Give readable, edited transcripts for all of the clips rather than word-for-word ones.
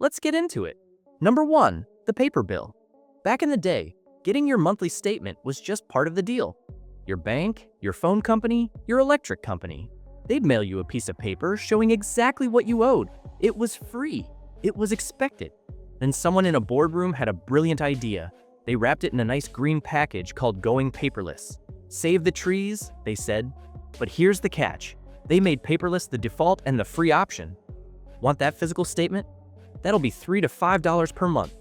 Let's get into it. Number 1. The paper bill. Back in the day, getting your monthly statement was just part of the deal. Your bank, your phone company, your electric company. They'd mail you a piece of paper showing exactly what you owed. It was free. It was expected. Then someone in a boardroom had a brilliant idea. They wrapped it in a nice green package called going paperless. Save the trees, they said. But here's the catch. They made paperless the default and the free option. Want that physical statement? That'll be $3 to $5 per month.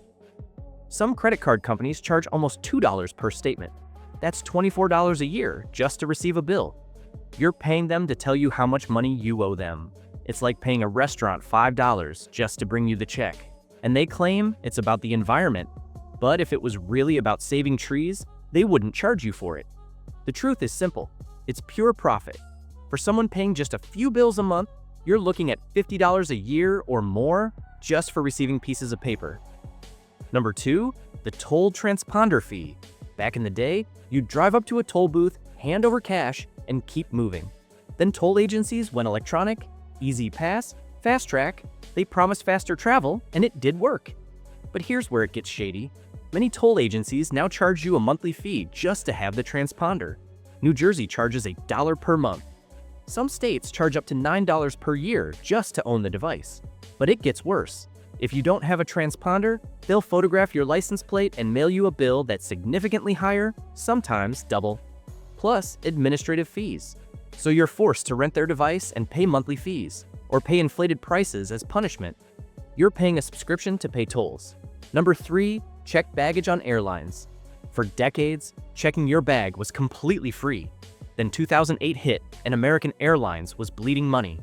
Some credit card companies charge almost $2 per statement. That's $24 a year just to receive a bill. You're paying them to tell you how much money you owe them. It's like paying a restaurant $5 just to bring you the check. And they claim it's about the environment. But if it was really about saving trees, they wouldn't charge you for it. The truth is simple. It's pure profit. For someone paying just a few bills a month, you're looking at $50 a year or more just for receiving pieces of paper. Number 2, the toll transponder fee. Back in the day, you'd drive up to a toll booth, hand over cash, and keep moving. Then toll agencies went electronic, easy pass, fast track. They promised faster travel, and it did work. But here's where it gets shady. Many toll agencies now charge you a monthly fee just to have the transponder. New Jersey charges $1 per month. Some states charge up to $9 per year just to own the device. But it gets worse. If you don't have a transponder, they'll photograph your license plate and mail you a bill that's significantly higher, sometimes double, plus administrative fees. So you're forced to rent their device and pay monthly fees, or pay inflated prices as punishment. You're paying a subscription to pay tolls. Number 3, check baggage on airlines. For decades, checking your bag was completely free. Then 2008 hit, and American Airlines was bleeding money.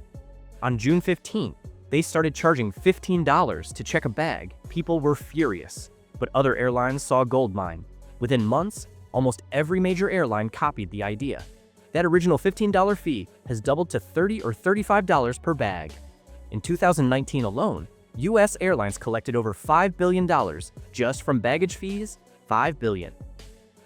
On June 15th, they started charging $15 to check a bag. People were furious, but other airlines saw a gold mine. Within months, almost every major airline copied the idea. That original $15 fee has doubled to $30 or $35 per bag. In 2019 alone, U.S. airlines collected over $5 billion just from baggage fees. $5 billion.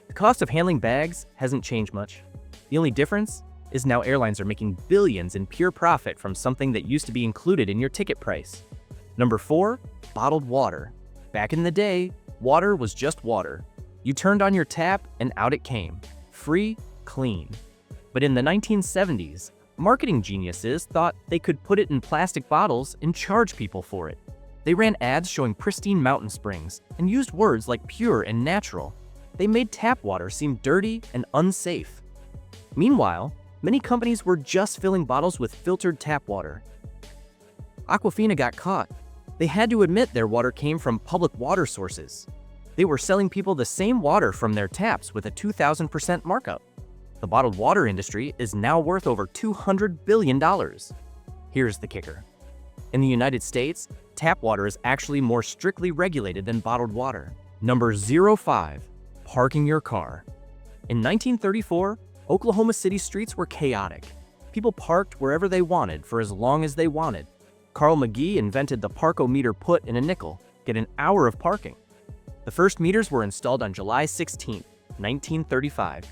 The cost of handling bags hasn't changed much. The only difference is now airlines are making billions in pure profit from something that used to be included in your ticket price. Number 4, bottled water. Back in the day, water was just water. You turned on your tap and out it came. Free, clean. But in the 1970s, marketing geniuses thought they could put it in plastic bottles and charge people for it. They ran ads showing pristine mountain springs and used words like pure and natural. They made tap water seem dirty and unsafe. Meanwhile, many companies were just filling bottles with filtered tap water. Aquafina got caught. They had to admit their water came from public water sources. They were selling people the same water from their taps with a 2,000% markup. The bottled water industry is now worth over $200 billion. Here's the kicker. In the United States, tap water is actually more strictly regulated than bottled water. Number 05, parking your car. In 1934, Oklahoma City streets were chaotic. People parked wherever they wanted for as long as they wanted. Carl McGee invented the parkometer put in a nickel, get an hour of parking. The first meters were installed on July 16, 1935.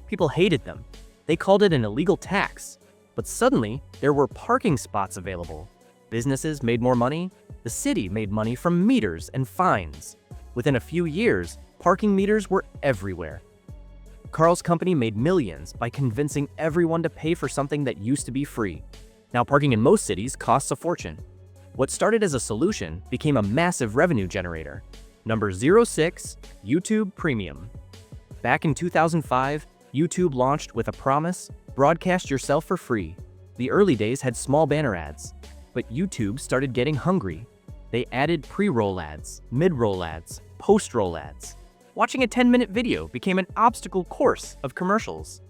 People hated them. They called it an illegal tax. But suddenly, there were parking spots available. Businesses made more money. The city made money from meters and fines. Within a few years, parking meters were everywhere. Carl's company made millions by convincing everyone to pay for something that used to be free. Now parking in most cities costs a fortune. What started as a solution became a massive revenue generator. Number 06, YouTube Premium. Back in 2005, YouTube launched with a promise: broadcast yourself for free. The early days had small banner ads, but YouTube started getting hungry. They added pre-roll ads, mid-roll ads, post-roll ads. Watching a 10-minute video became an obstacle course of commercials.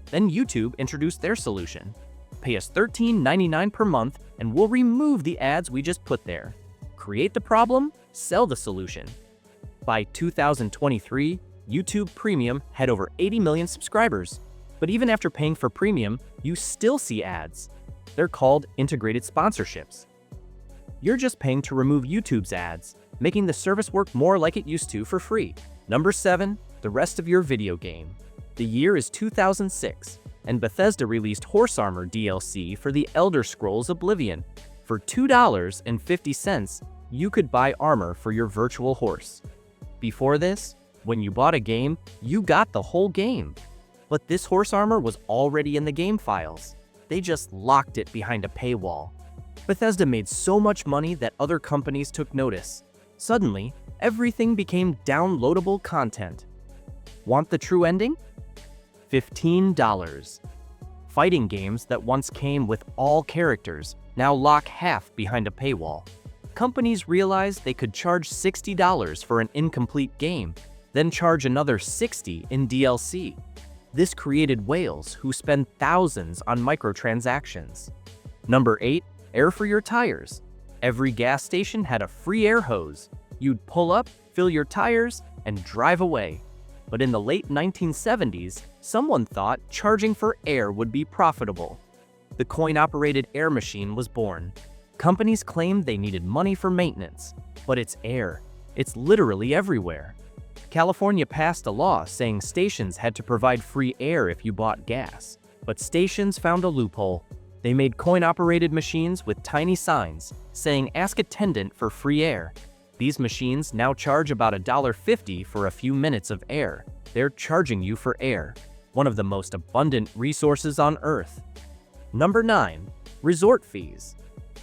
Then YouTube introduced their solution. Pay us $13.99 per month and we'll remove the ads we just put there. Create the problem, sell the solution. By 2023, YouTube Premium had over 80 million subscribers. But even after paying for Premium, you still see ads. They're called integrated sponsorships. You're just paying to remove YouTube's ads, making the service work more like it used to for free. Number 7, the rest of your video game. The year is 2006, and Bethesda released Horse Armor DLC for The Elder Scrolls Oblivion. For $2.50, you could buy armor for your virtual horse. Before this, when you bought a game, you got the whole game. But this horse armor was already in the game files. They just locked it behind a paywall. Bethesda made so much money that other companies took notice. Suddenly, everything became downloadable content. Want the true ending? $15. Fighting games that once came with all characters now lock half behind a paywall. Companies realized they could charge $60 for an incomplete game, then charge another $60 in DLC. This created whales who spend thousands on microtransactions. Number 8, air for your tires. Every gas station had a free air hose. You'd pull up, fill your tires, and drive away. But in the late 1970s, someone thought charging for air would be profitable. The coin-operated air machine was born. Companies claimed they needed money for maintenance, but it's air. It's literally everywhere. California passed a law saying stations had to provide free air if you bought gas, but stations found a loophole. They made coin-operated machines with tiny signs saying "Ask attendant for free air." These machines now charge about $1.50 for a few minutes of air. They're charging you for air, one of the most abundant resources on Earth. Number 9, resort fees.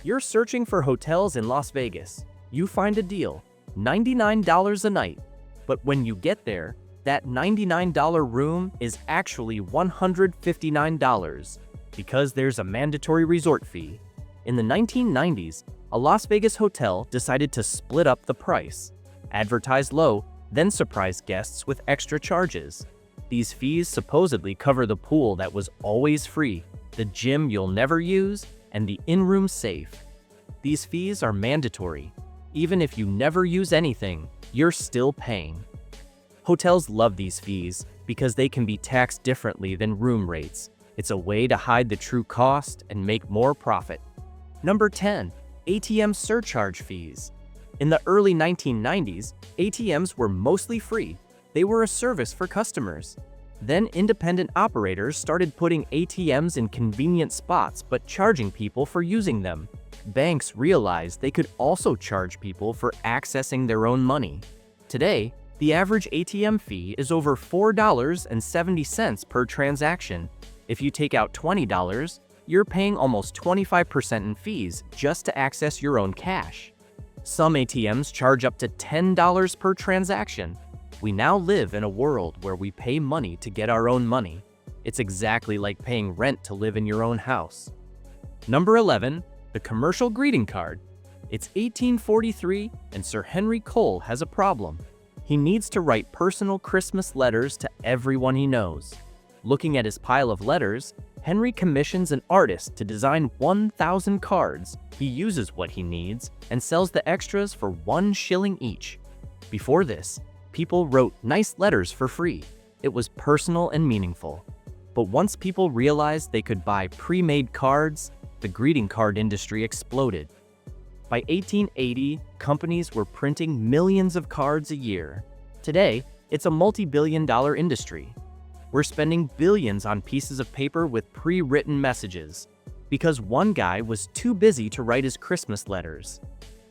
You're searching for hotels in Las Vegas. You find a deal, $99 a night. But when you get there, that $99 room is actually $159 because there's a mandatory resort fee. In the 1990s, a Las Vegas hotel decided to split up the price, advertise low, then surprise guests with extra charges. These fees supposedly cover the pool that was always free, the gym you'll never use, and the in-room safe. These fees are mandatory. Even if you never use anything, you're still paying. Hotels love these fees because they can be taxed differently than room rates. It's a way to hide the true cost and make more profit. Number 10, ATM surcharge fees. In the early 1990s, ATMs were mostly free. They were a service for customers. Then independent operators started putting ATMs in convenient spots but charging people for using them. Banks realized they could also charge people for accessing their own money. Today, the average ATM fee is over $4.70 per transaction. If you take out $20, you're paying almost 25% in fees just to access your own cash. Some ATMs charge up to $10 per transaction. We now live in a world where we pay money to get our own money. It's exactly like paying rent to live in your own house. Number 11, the commercial greeting card. It's 1843 and Sir Henry Cole has a problem. He needs to write personal Christmas letters to everyone he knows. Looking at his pile of letters, Henry commissions an artist to design 1,000 cards. He uses what he needs and sells the extras for 1 shilling each. Before this, people wrote nice letters for free. It was personal and meaningful. But once people realized they could buy pre-made cards, the greeting card industry exploded. By 1880, companies were printing millions of cards a year. Today, it's a multi-billion-dollar industry. We're spending billions on pieces of paper with pre-written messages because one guy was too busy to write his Christmas letters.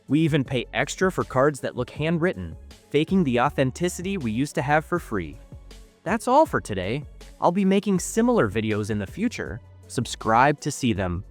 We even pay extra for cards that look handwritten, faking the authenticity we used to have for free. That's all for today. I'll be making similar videos in the future. Subscribe to see them.